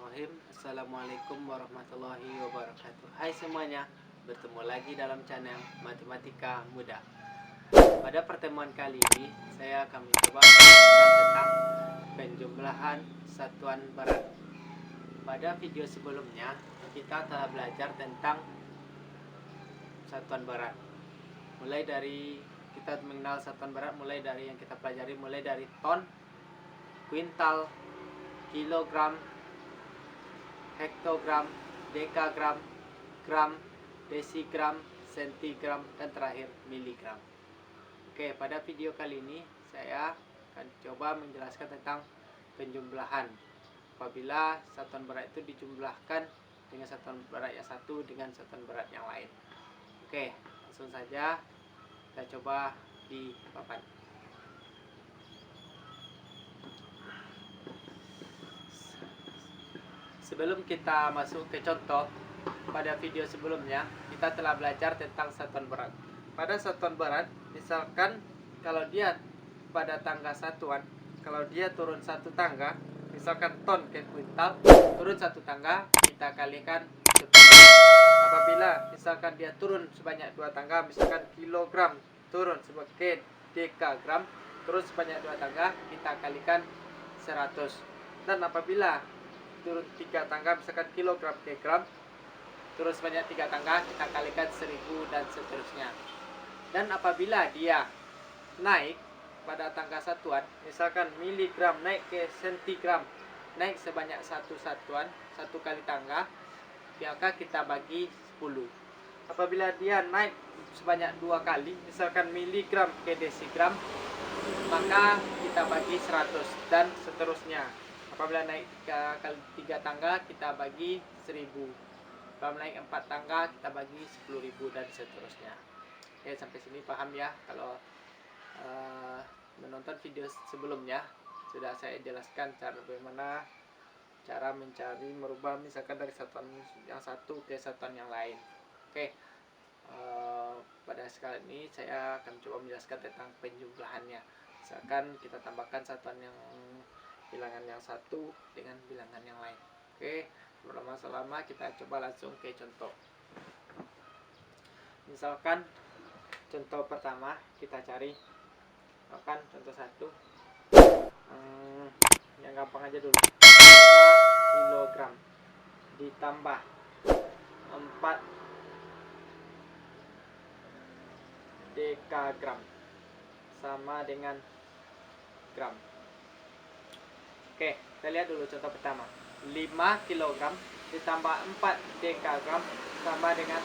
Bismillahirrahmanirrahim. Assalamualaikum warahmatullahi wabarakatuh. Hai semuanya, bertemu lagi dalam channel Matematika Mudah. Pada pertemuan kali ini saya akan mencoba menjelaskan tentang penjumlahan satuan berat. Pada video sebelumnya kita telah belajar tentang satuan berat. Mulai dari kita mengenal satuan berat mulai dari yang kita pelajari mulai dari ton, kuintal, kilogram, hektogram, dekagram, gram, desigram, sentigram, dan terakhir miligram. Oke, pada video kali ini saya akan coba menjelaskan tentang penjumlahan apabila satuan berat itu dijumlahkan dengan satuan berat yang satu dengan satuan berat yang lain. Oke, langsung saja kita coba di papan. Sebelum kita masuk ke contoh, pada video sebelumnya kita telah belajar tentang satuan berat. Pada satuan berat, misalkan kalau dia pada tangga satuan, kalau dia turun satu tangga, misalkan ton ke kuintal, turun satu tangga, kita kalikan 10. Apabila misalkan dia turun sebanyak 2 tangga, misalkan kilogram turun sebagai dekagram, turun sebanyak 2 tangga, kita kalikan 100. Dan apabila turun 3 tangga, misalkan kilogram ke gram, turun sebanyak 3 tangga, kita kalikan 1000 dan seterusnya. Dan apabila dia naik pada tangga satuan, misalkan miligram naik ke sentigram, naik sebanyak satu satuan, satu kali tangga, maka kita bagi 10. Apabila dia naik sebanyak 2 kali, misalkan miligram ke desigram, maka kita bagi 100 dan seterusnya. Apabila naik 3 tangga, kita bagi 1000. Apabila naik 4 tangga, kita bagi 10.000 dan seterusnya. Oke, sampai sini paham ya? Kalau menonton video sebelumnya sudah saya jelaskan bagaimana cara mencari merubah misalkan dari satuan yang satu ke satuan yang lain. Oke, pada sekali ini saya akan coba menjelaskan tentang penjumlahannya. Misalkan kita tambahkan satuan yang bilangan yang satu dengan bilangan yang lain. Oke, berlama-lama kita coba langsung ke contoh. Misalkan contoh pertama kita cari, misalkan contoh 1, yang gampang aja dulu, 5 kilogram ditambah 4 dekagram sama dengan gram. Oke, kita lihat dulu contoh pertama. 5 kg ditambah 4 dekagram sama dengan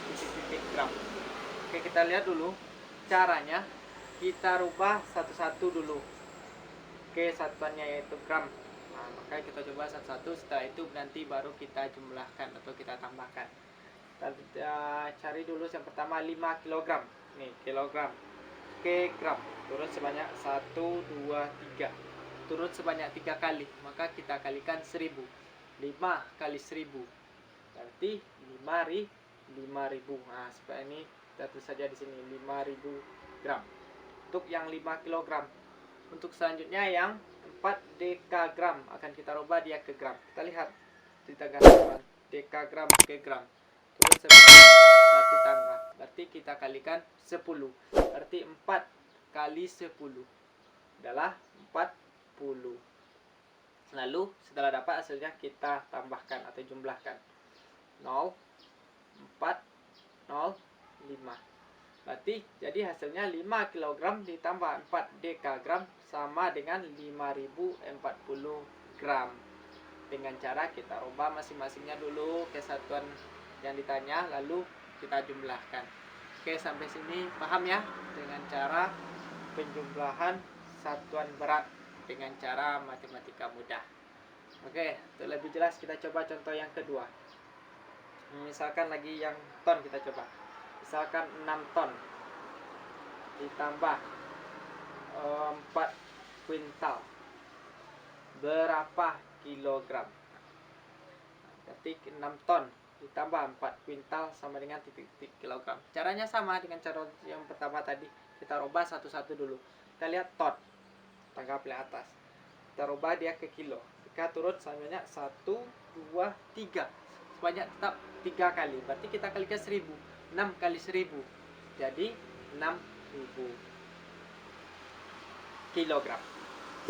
titik-titik gram. Oke, kita lihat dulu caranya. Kita rubah satu-satu dulu. Oke, satuannya yaitu gram. Nah, maka kita coba satu-satu, setelah itu nanti baru kita jumlahkan atau kita tambahkan. Kita cari dulu yang pertama 5 kg. Nih, kilogram ke gram. Turun sebanyak 1, 2, 3. Turun sebanyak 3 kali, maka kita kalikan 1000. 5 kali 1000 berarti 5.000. Nah, seperti ini kita tulis saja di sini 5.000 gram. Untuk yang 5 kg. Untuk selanjutnya yang 4 dekagram akan kita rubah dia ke gram. Kita lihat di tangga satuan dekagram ke gram. Turun sebanyak 1 tangga. Berarti kita kalikan 10. Berarti 4 kali 10 adalah 40. Lalu setelah dapat hasilnya kita tambahkan atau jumlahkan 0, 4, 0, 5. Berarti jadi hasilnya 5 kg ditambah 4 dekagram sama dengan 5040 gram. Dengan cara kita rubah masing-masingnya dulu ke satuan yang ditanya, lalu kita jumlahkan. Oke, sampai sini paham ya dengan cara penjumlahan satuan berat dengan cara matematika mudah. Oke, untuk lebih jelas kita coba contoh yang kedua. Misalkan lagi yang ton kita coba. Misalkan 6 ton ditambah 4 kuintal berapa kilogram? Berarti 6 ton ditambah 4 kuintal sama dengan titik-titik kilogram. Caranya sama dengan cara yang pertama tadi. Kita rubah satu-satu dulu. Kita lihat ton, tangga paling atas. Kita rubah dia ke kilo. Jika turun sebanyak 1, 2, 3. Sebanyak tetap 3 kali. Berarti kita kalikan 1000. 6 kali 1000. Jadi 6000 kilogram.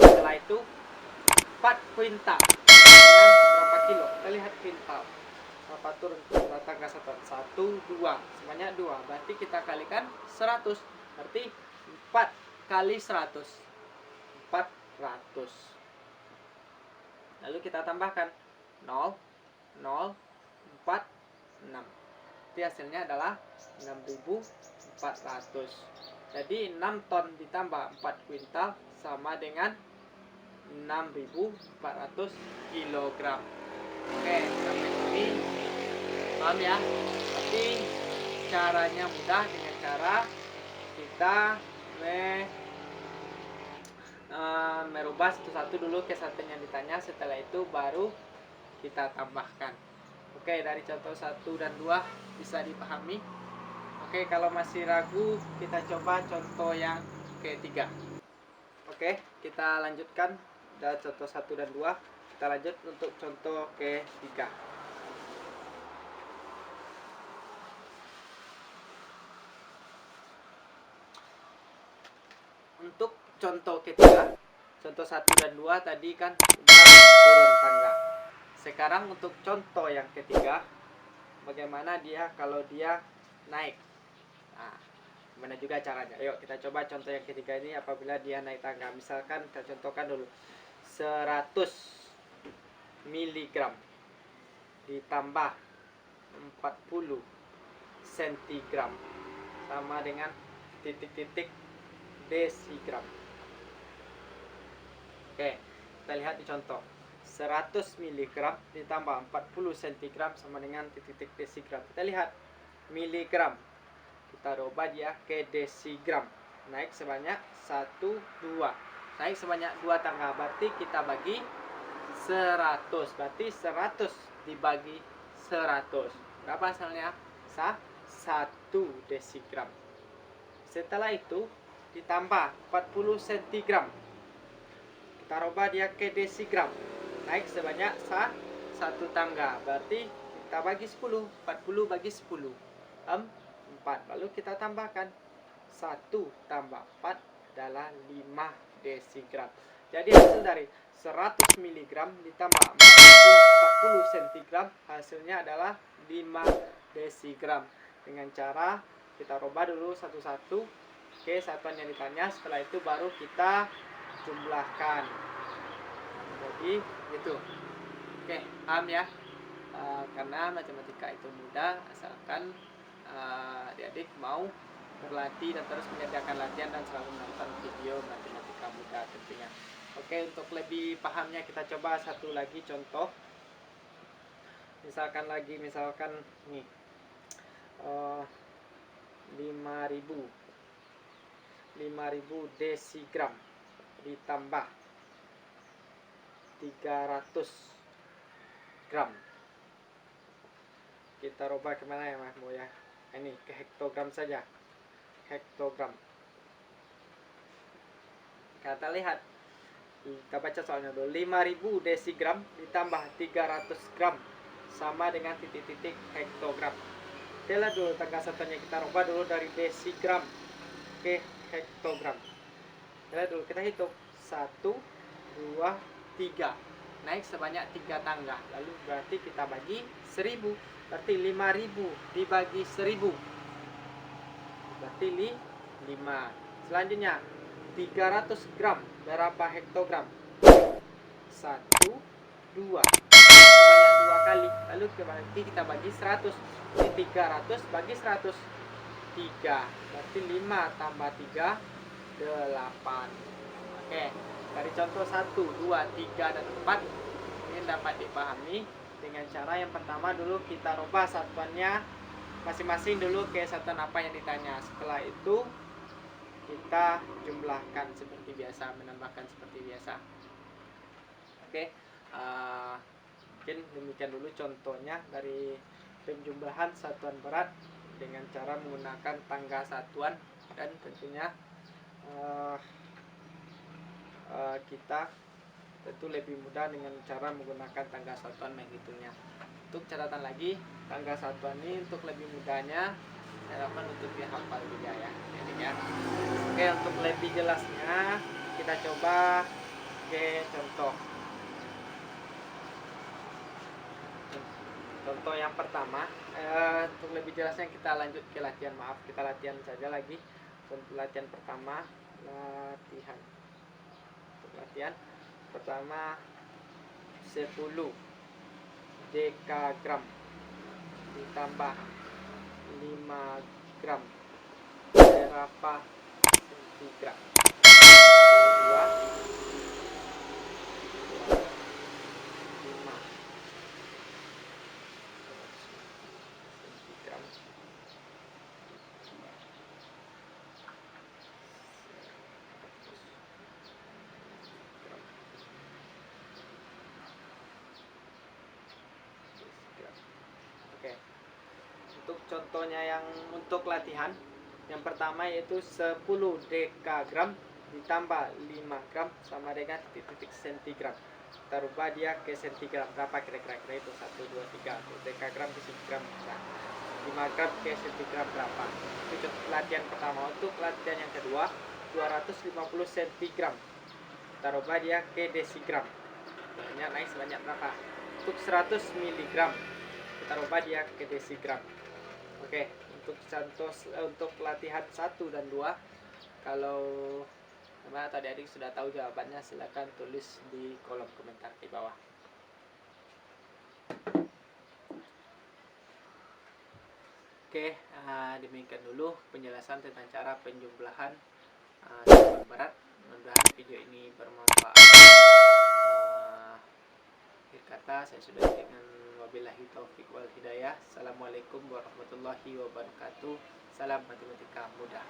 Setelah itu 4 kuintal. Dengan berapa kilo? Kita lihat kuintal. Berapa turun tangga satuan? 1, 2. Sebanyak 2. Berarti kita kalikan 100. Berarti 4 kali 100. 400. Lalu kita tambahkan 0, 0, 4, 6. Jadi hasilnya adalah 6400. Jadi 6 ton ditambah 4 kuintal sama dengan 6400 kilogram. Oke, sampai sini paham ya? Tapi caranya mudah, dengan cara kita merubah satu-satu dulu ke satuan yang ditanya. Setelah itu baru kita tambahkan. Oke, dari contoh 1 dan 2 bisa dipahami. Oke, kalau masih ragu kita coba contoh yang ketiga. Oke, kita lanjutkan dari contoh 1 dan 2. Kita lanjut untuk contoh ketiga. Untuk contoh ketiga, contoh 1 dan 2 tadi kan udah turun tangga. Sekarang untuk contoh yang ketiga, bagaimana dia kalau dia naik. Nah, gimana juga caranya? Yuk kita coba contoh yang ketiga ini apabila dia naik tangga. Misalkan kita contohkan dulu 100 mg ditambah 40 cg sama dengan titik-titik desigram. Oke, kita lihat di contoh 100 mg ditambah 40 cg sama dengan titik-titik desigram. Kita lihat miligram, kita rubah dia ke desigram. Naik sebanyak 1, 2. Naik sebanyak 2 tangga. Berarti kita bagi 100. Berarti 100 dibagi 100. Berapa hasilnya? 1 desigram. Setelah itu ditambah 40 cm. Kita rubah dia ke desigram. Naik sebanyak 1 tangga. Berarti kita bagi 10. 40 bagi 10. 4. Lalu kita tambahkan 1 tambah 4 adalah 5 desigram. Jadi hasil dari 100 mg ditambah 40 cm hasilnya adalah 5 desigram. Dengan cara kita rubah dulu satu-satu ke satuan yang ditanya. Setelah itu baru kita jumlahkan. Jadi itu. Oke, paham ya? Karena matematika itu mudah asalkan adik-adik mau berlatih dan terus menyediakan latihan dan selalu menonton video matematika mudah tentunya. Oke, untuk lebih pahamnya kita coba satu lagi contoh. Misalkan nih 5000 desigram ditambah 300 gram. Kita rubah kemana ya Mas Mo ya? Ini ke hektogram saja. Hektogram. Kita lihat. Kita baca soalnya dulu. 5000 desigram ditambah 300 gram sama dengan titik-titik hektogram. Kita lihat dulu tangga satuannya. Kita rubah dulu dari desigram ke hektogram. Kita lihat dulu. Kita hitung. 1, 2, 3. Naik sebanyak 3 tangga. Lalu berarti kita bagi 1000. Berarti 5000 dibagi 1000. Berarti 5. Selanjutnya 300 gram berapa hektogram? 1, 2. Sebanyak 2 kali. Lalu berarti kita bagi 100. Ini 300 bagi 100. 3. Berarti 5 tambah 3 8. Oke, dari contoh 1, 2, 3 dan 4 ini dapat dipahami dengan cara yang pertama dulu kita rubah satuannya masing-masing dulu ke satuan apa yang ditanya. Setelah itu kita jumlahkan seperti biasa, menambahkan seperti biasa. Oke, mungkin demikian dulu contohnya dari penjumlahan satuan berat dengan cara menggunakan tangga satuan dan tentunya kita tentu lebih mudah dengan cara menggunakan tangga satuan menghitungnya. Untuk catatan lagi, tangga satuan ini untuk lebih mudahnya saya lakukan untuk dihafal juga ya. Jadi ya. Oke, untuk lebih jelasnya kita coba ke contoh. Contoh yang pertama, untuk lebih jelasnya kita lanjut ke latihan. Kita latihan saja lagi. Untuk latihan pertama, latihan. Untuk latihan pertama 10 dekagram ditambah 5 gram berapa sentigram? 2 5 sentigram. Oke. Untuk contohnya yang untuk latihan yang pertama yaitu 10 dekagram ditambah 5 gram sama dengan titik-titik sentigram. Kita rubah dia ke sentigram, berapa kira-kira itu? 1, 2, 3. Dekagram ke sentigram, 5 gram ke sentigram berapa? Itu latihan pertama. Untuk latihan yang kedua 250 sentigram, kita rubah dia ke desigram, naik sebanyak berapa? Untuk 100 miligram, kita rubah dia ke desigram. Oke, untuk contoh untuk latihan 1 dan 2, kalau teman atau adik sudah tahu jawabannya, silakan tulis di kolom komentar di bawah. Oke, demikian dulu penjelasan tentang cara penjumlahan jawaban berat. Mudah-mudahan video ini bermanfaat. Akhir kata saya sudah dengan wabillahi taufik wal hidayah. Assalamualaikum warahmatullahi wabarakatuh. Salam matematika mudah.